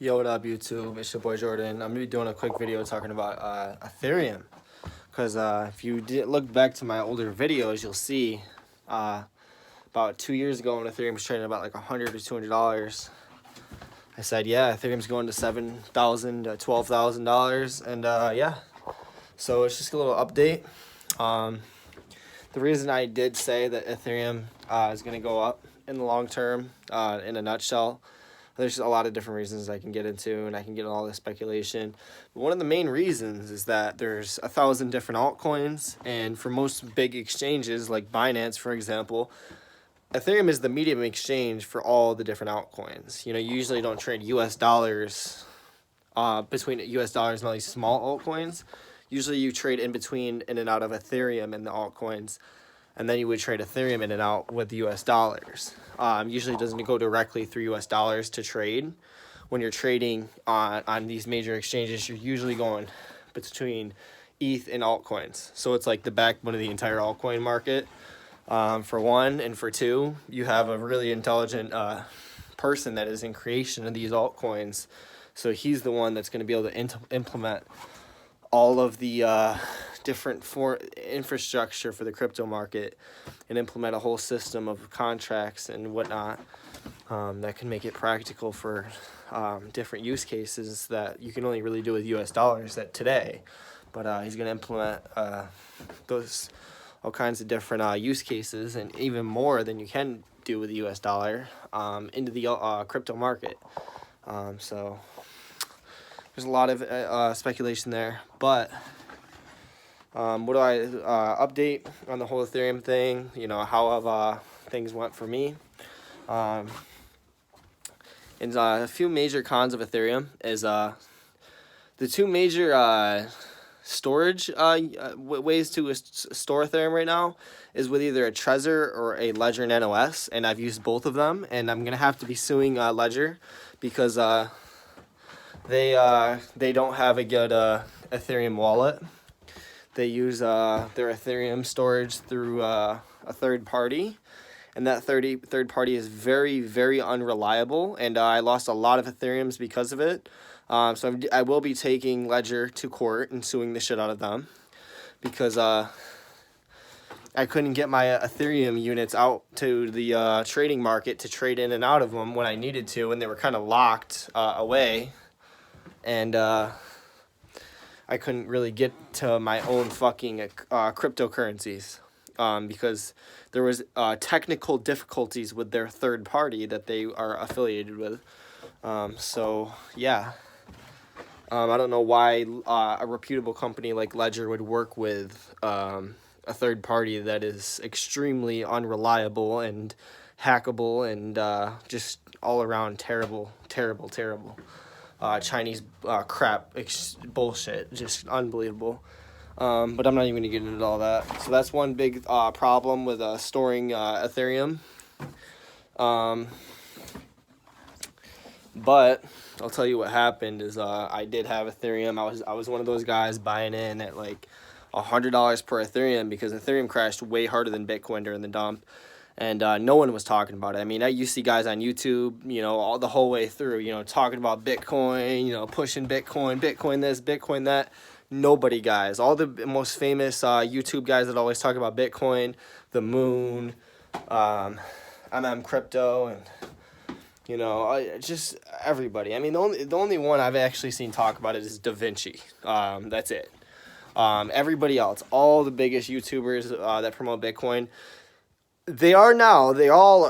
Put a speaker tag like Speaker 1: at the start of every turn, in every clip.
Speaker 1: Yo, what up, YouTube? It's your boy Jordan. I'm gonna be doing a quick video talking about Ethereum, because if you look back to my older videos, you'll see about 2 years ago when Ethereum was trading about like $100 or $200. I said, yeah, Ethereum's going to $7,000 to $12,000, and yeah. So it's just a little update. The reason I did say that Ethereum is gonna go up in the long term, in a nutshell. There's a lot of different reasons I can get into, and I can get all this speculation. But one of the main reasons is that there's 1,000 different altcoins, and for most big exchanges like Binance, for example, Ethereum is the medium exchange for all the different altcoins. You usually don't trade US dollars between US dollars and all these small altcoins. Usually you trade in between, in and out of Ethereum and the altcoins. And then you would trade Ethereum in and out with US dollars. Usually it doesn't go directly through US dollars to trade. When you're trading on these major exchanges, you're usually going between ETH and altcoins. So it's like the backbone of the entire altcoin market, for one. And for two, you have a really intelligent person that is in creation of these altcoins. So he's the one that's going to be able to implement all of the different infrastructure for the crypto market and implement a whole system of contracts and whatnot that can make it practical for different use cases that you can only really do with US dollars today. But he's going to implement those all kinds of different use cases, and even more than you can do with the US dollar, into the crypto market. So there's a lot of speculation there, but what do I update on the whole Ethereum thing? How have things went for me? And a few major cons of Ethereum is the two major storage ways to store Ethereum right now is with either a Trezor or a Ledger Nano S, and I've used both of them, and I'm gonna have to be suing Ledger because they don't have a good Ethereum wallet. They use their Ethereum storage through a third party, and that third party is very, very unreliable, and I lost a lot of Ethereums because of it. So I will be taking Ledger to court and suing the shit out of them because I couldn't get my Ethereum units out to the trading market to trade in and out of them when I needed to, and they were kind of locked away. And I couldn't really get to my own fucking cryptocurrencies because there was technical difficulties with their third party that they are affiliated with. So yeah, I don't know why a reputable company like Ledger would work with a third party that is extremely unreliable and hackable and just all around terrible. Chinese crap bullshit, just unbelievable. But I'm not even gonna get into all that. So that's one big problem with storing Ethereum. But I'll tell you what happened is I did have Ethereum. I was one of those guys buying in at like $100 per Ethereum because Ethereum crashed way harder than Bitcoin during the dump. And no one was talking about it. I mean, you see guys on YouTube, all the whole way through, talking about Bitcoin, pushing Bitcoin this, Bitcoin that. Nobody, guys. All the most famous YouTube guys that always talk about Bitcoin, the moon, Crypto, and just everybody. I mean, the only one I've actually seen talk about it is Da Vinci. That's it. Everybody else, all the biggest YouTubers that promote Bitcoin, they all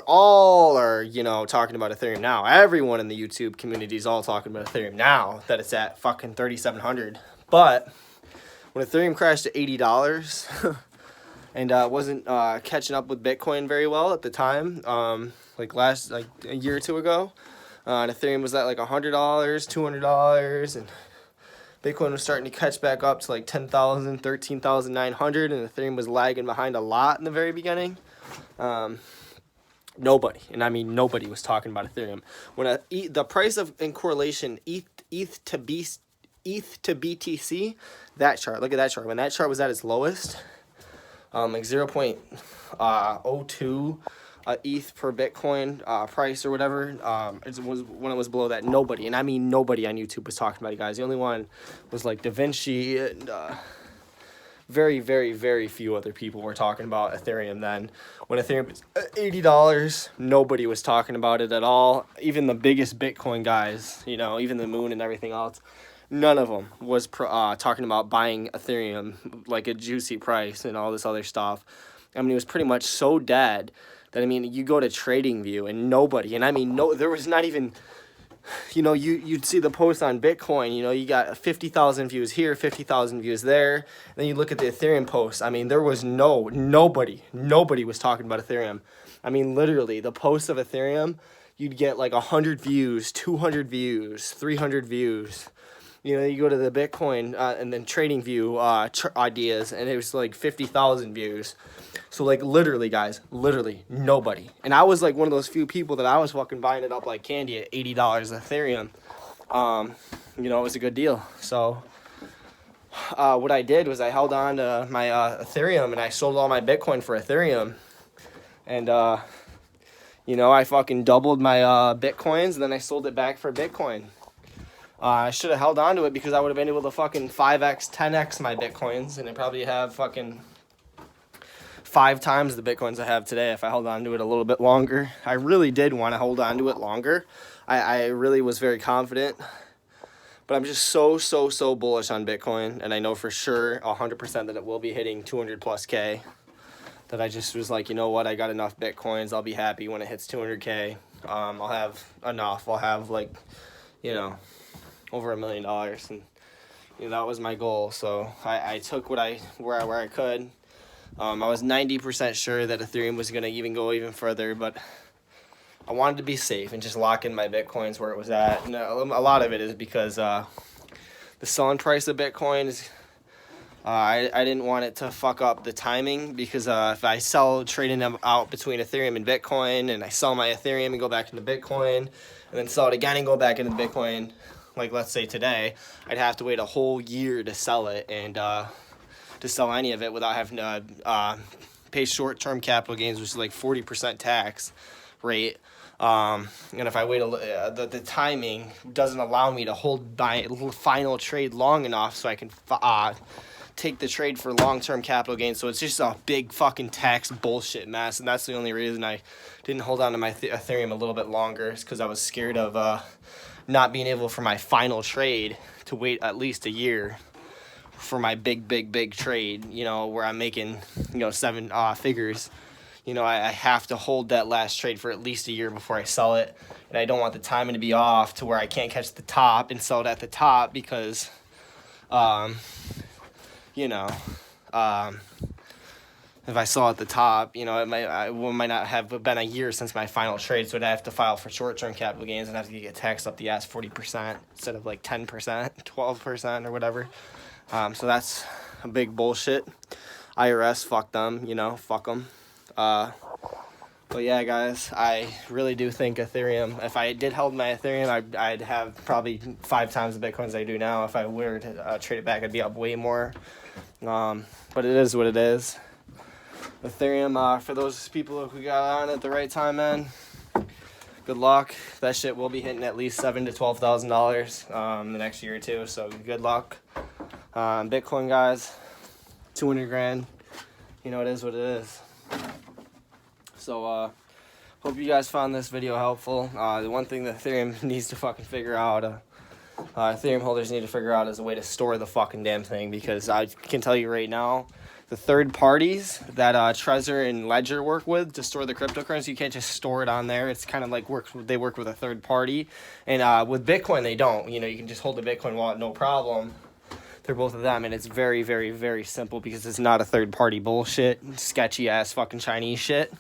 Speaker 1: are, talking about Ethereum now. Everyone in the YouTube community is all talking about Ethereum now that it's at fucking 3,700. But when Ethereum crashed to $80 and wasn't catching up with Bitcoin very well at the time, like a year or two ago, and Ethereum was at like $100, $200, and Bitcoin was starting to catch back up to like 10,000, 13,900, and Ethereum was lagging behind a lot in the very beginning. Nobody, and I mean nobody, was talking about Ethereum. When the price of in correlation ETH to BTC, that chart, look at that chart. When that chart was at its lowest, like 0.02 ETH per Bitcoin price or whatever. It was when it was below that. Nobody, and I mean nobody on YouTube was talking about it, guys. The only one was like Da Vinci, and very, very, very few other people were talking about Ethereum then. When Ethereum was $80, nobody was talking about it at all. Even the biggest Bitcoin guys, you know, even the Moon and everything else, none of them was talking about buying Ethereum like a juicy price and all this other stuff. I mean, it was pretty much so dead that, I mean, you go to TradingView and nobody, and I mean, no, there was not even, you know, you'd see the post on Bitcoin, you know, you got 50,000 views here, 50,000 views there. And then you look at the Ethereum post. I mean, there was nobody was talking about Ethereum. I mean, literally, the post of Ethereum, you'd get like 100 views, 200 views, 300 views. You know, you go to the Bitcoin and then TradingView ideas, and it was like 50,000 views. So, like, literally, guys, literally nobody. And I was like one of those few people that I was fucking buying it up like candy at $80 Ethereum. You know, it was a good deal. So, what I did was I held on to my Ethereum, and I sold all my Bitcoin for Ethereum. And, you know, I fucking doubled my Bitcoins, and then I sold it back for Bitcoin. I should have held on to it because I would have been able to fucking 5x, 10x my Bitcoins, and I'd probably have fucking 5 times the Bitcoins I have today if I held on to it a little bit longer. I really did want to hold on to it longer. I really was very confident. But I'm just so bullish on Bitcoin, and I know for sure 100% that it will be hitting 200 plus K. That I just was like, you know what, I got enough Bitcoins. I'll be happy when it hits 200K. I'll have enough. I'll have, like, you know, over $1 million, and you know, that was my goal. So I took where I could. I was 90% sure that Ethereum was going to even go even further, but I wanted to be safe and just lock in my Bitcoins where it was at. And a lot of it is because the selling price of Bitcoin is, I didn't want it to fuck up the timing, because if I trading them out between Ethereum and Bitcoin, and I sell my Ethereum and go back into Bitcoin, and then sell it again and go back into Bitcoin, like let's say today, I'd have to wait a whole year to sell it, and to sell any of it without having to pay short-term capital gains, which is like 40% tax rate. And if I wait, the timing doesn't allow me to hold my final trade long enough so I can take the trade for long-term capital gains. So it's just a big fucking tax bullshit mess, and that's the only reason I didn't hold on to my Ethereum a little bit longer, is because I was scared of not being able for my final trade to wait at least a year for my big trade, you know, where I'm making, you know, 7 figures. You know, I have to hold that last trade for at least a year before I sell it. And I don't want the timing to be off to where I can't catch the top and sell it at the top, because, you know, if I sell at the top, you know, it might not have been a year since my final trade, so I'd have to file for short-term capital gains and have to get taxed up the ass 40% instead of like 10%, 12% or whatever. So that's a big bullshit. IRS, fuck them, you know, fuck them. But yeah, guys, I really do think Ethereum, if I did hold my Ethereum, I'd have probably 5 times the Bitcoins I do now. If I were to trade it back, I'd be up way more. But it is what it is. Ethereum, for those people who got on at the right time, man, good luck. That shit will be hitting at least $7,000 to $12,000 the next year or two, so good luck. Bitcoin, guys, 200 grand, you know, it is what it is. So, hope you guys found this video helpful. The one thing that Ethereum needs to fucking figure out, Ethereum holders need to figure out, is a way to store the fucking damn thing, because I can tell you right now, the third parties that Trezor and Ledger work with to store the cryptocurrency, you can't just store it on there. It's kind of like they work with a third party. And with Bitcoin, they don't. You know, you can just hold the Bitcoin wallet, no problem. They're both of them, and it's very, very, very simple, because it's not a third party bullshit, sketchy ass fucking Chinese shit.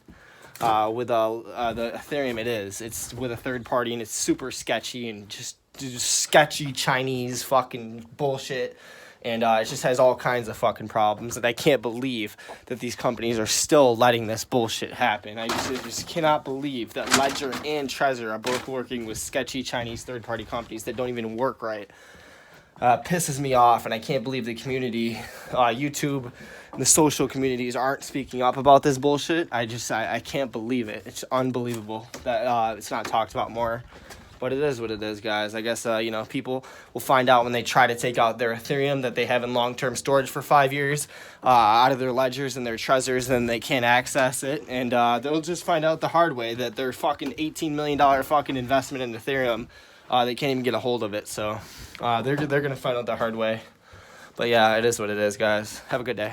Speaker 1: With the Ethereum, it is. It's with a third party, and it's super sketchy and just sketchy Chinese fucking bullshit. And it just has all kinds of fucking problems, and I can't believe that these companies are still letting this bullshit happen. I just cannot believe that Ledger and Trezor are both working with sketchy Chinese third-party companies that don't even work right. pisses me off, and I can't believe the community, YouTube, and the social communities aren't speaking up about this bullshit. I can't believe it. It's unbelievable that it's not talked about more. But it is what it is, guys. I guess, people will find out when they try to take out their Ethereum that they have in long-term storage for 5 years out of their ledgers and their treasures, and they can't access it. And they'll just find out the hard way that their fucking $18 million fucking investment in Ethereum, they can't even get a hold of it. So they're going to find out the hard way. But yeah, it is what it is, guys. Have a good day.